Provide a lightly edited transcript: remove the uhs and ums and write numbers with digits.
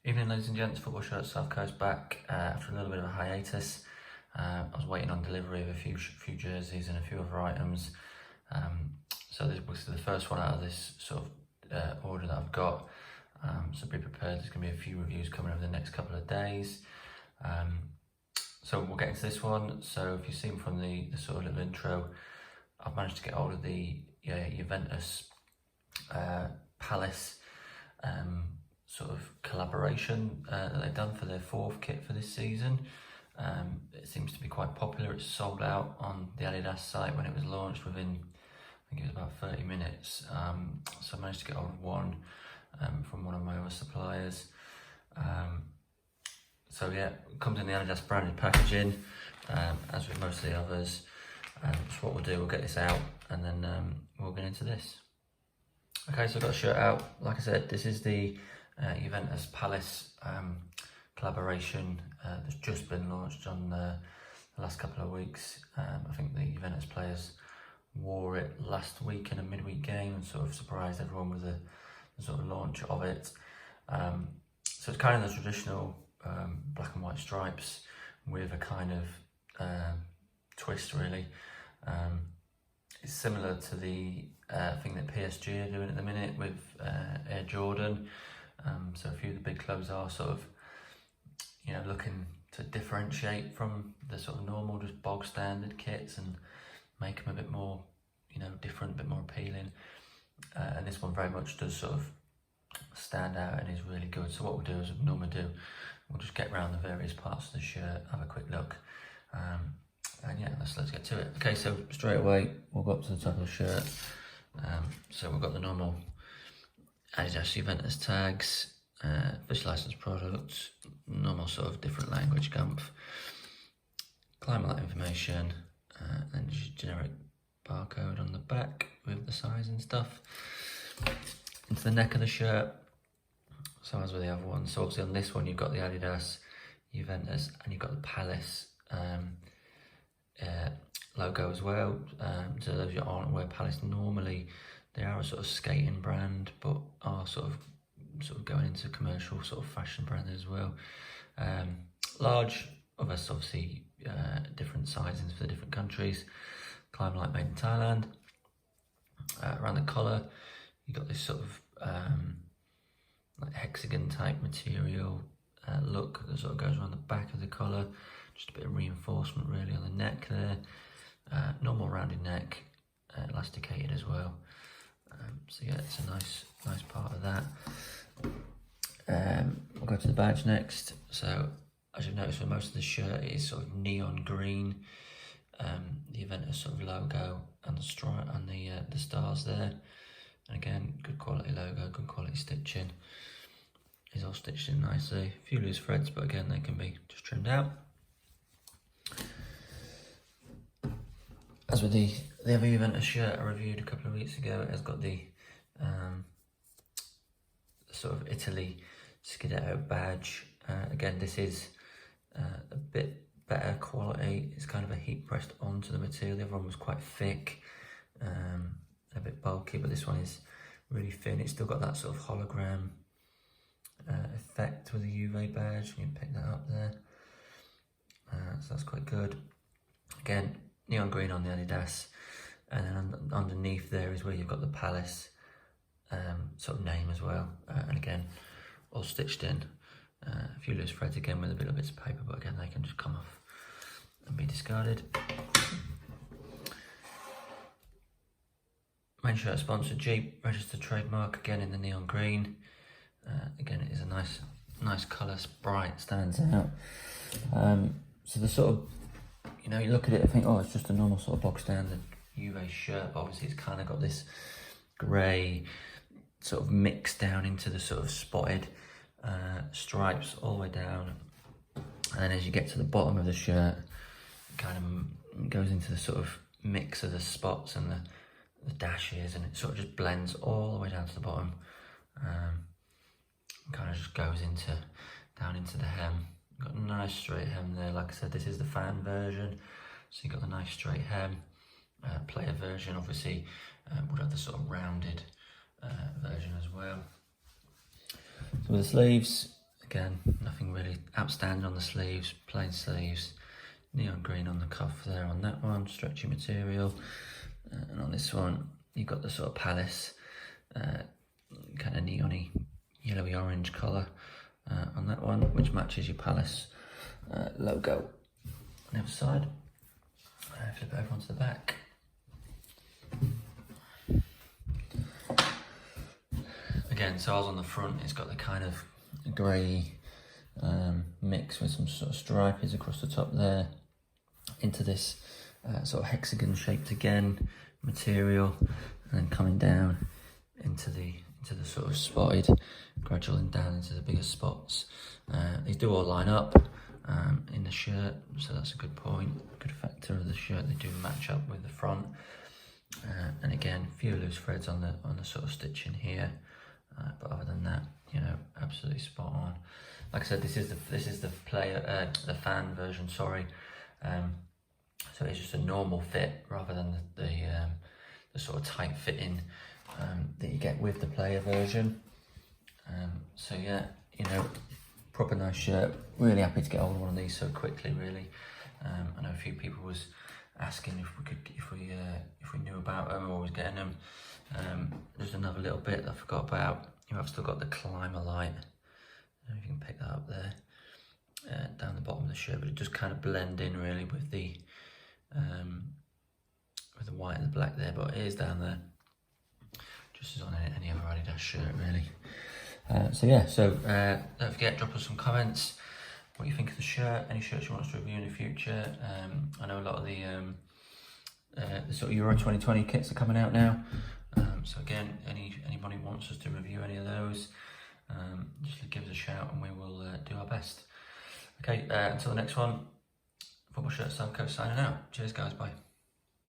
Evening ladies and gents, Football Shirt South Coast back after a little bit of a hiatus. I was waiting on delivery of a few jerseys and a few other items. So this was the first one out of this sort of order that I've got. So be prepared, there's going to be a few reviews coming over the next couple of days. So we'll get into this one. So if you've seen from the sort of little intro, I've managed to get hold of the Juventus Palace sort of collaboration that they've done for their fourth kit for this season. It seems to be quite popular. It's sold out on the Adidas site when it was launched within, I think it was about 30 minutes. So I managed to get hold of one from one of my other suppliers. So yeah, it comes in the Adidas branded packaging, as with most of the others. So what we'll do, we'll get this out and then we'll get into this. Okay, so I've got the shirt out. Like I said, this is the Juventus Palace collaboration that's just been launched on the last couple of weeks. I think the Juventus players wore it last week in a midweek game and sort of surprised everyone with the sort of launch of it. So it's kind of the traditional black and white stripes with a kind of twist really. It's similar to the thing that PSG are doing at the minute with Air Jordan. So a few of the big clubs are sort of, looking to differentiate from the sort of normal, just bog standard kits and make them a bit more, different, a bit more appealing. And this one very much does sort of stand out and is really good. So what we'll do, as we normally do, we'll just get around the various parts of the shirt, have a quick look. And yeah, let's get to it. Okay, so straight away, we'll go up to the top of the shirt. So we've got the normal Adidas Juventus tags, fish licensed products, normal sort of different language gumph, climate light information, and just generic barcode on the back with the size and stuff. Into the neck of the shirt, so as with the other one. So obviously on this one you've got the Adidas Juventus and you've got the Palace logo as well. So those who aren't aware, Palace normally they are a sort of skating brand, but are sort of going into commercial sort of fashion brand as well. Large, obviously different sizings for the different countries. Climate Light made in Thailand. Around the collar, you got this sort of like hexagon type material look that sort of goes around the back of the collar. Just a bit of reinforcement really on the neck there. Normal rounded neck, elasticated as well. So yeah, it's a nice part of that. We'll go to the badge next. So as you've noticed, for most of the shirt it is sort of neon green. The Juventus sort of logo and the stripe and the stars there. And again, good quality logo, good quality stitching. It's all stitched in nicely. A few loose threads, but again, they can be just trimmed out. As with the other Juventus shirt I reviewed a couple of weeks ago, it has got the sort of Italy Scudetto badge. Again, this is a bit better quality. It's kind of a heat pressed onto the material. The other one was quite thick, a bit bulky, but this one is really thin. It's still got that sort of hologram effect with the Juve badge. You can pick that up there. So that's quite good. Again, neon green on the Adidas, and then underneath there is where you've got the Palace sort of name as well. And again, all stitched in. A few loose threads again with a bit of bits of paper, but again they can just come off and be discarded. Main shirt sponsor Jeep, registered trademark, again in the neon green. Again, it is a nice colour, bright, stands out. So the sort of, you look at it and think, oh, it's just a normal sort of box standard Juve shirt, but obviously it's kind of got this grey sort of mixed down into the sort of spotted stripes all the way down. And as you get to the bottom of the shirt, it kind of goes into the sort of mix of the spots and the dashes, and it sort of just blends all the way down to the bottom. Kind of just goes down into the hem. Got a nice straight hem there. Like I said, this is the fan version, so you got the nice straight hem. Player version obviously would have the sort of rounded version as well. So with the sleeves, again, nothing really outstanding on the sleeves, plain sleeves, neon green on the cuff there on that one, stretchy material, and on this one you've got the sort of Palace kind of neony yellowy orange colour on that one, which matches your Palace logo on the other side. Flip it over onto the back. Again, so on the front, it's got the kind of grey mix with some sort of stripes across the top there, into this sort of hexagon shaped again material, and then coming down into the sort of spotted, gradually down into the bigger spots. They do all line up in the shirt, so that's a good point, good factor of the shirt. They do match up with the front, and again, a few loose threads on the sort of stitching here, but other than that, you know, absolutely spot on. Like I said, this is the the fan version. Sorry, so it's just a normal fit rather than the sort of tight fitting that you get with the player version. So yeah, you know, proper nice shirt. Really happy to get hold of one of these so quickly. Really, I know a few people was asking if we knew about them or was getting them. Just another little bit that I forgot about. You have still got the climber light. I don't know if you can pick that up there, down the bottom of the shirt, but it just kind of blend in really with the white and the black there. But it is down there, just as on any other Adidas shirt really. So yeah, don't forget, drop us some comments what you think of the shirt, any shirts you want us to review in the future. I know a lot of the sort of Euro 2020 kits are coming out now, so again, anybody wants us to review any of those, just give us a shout and we will do our best. Okay, until the next one, Football Shirt Coach signing out. Cheers guys, bye.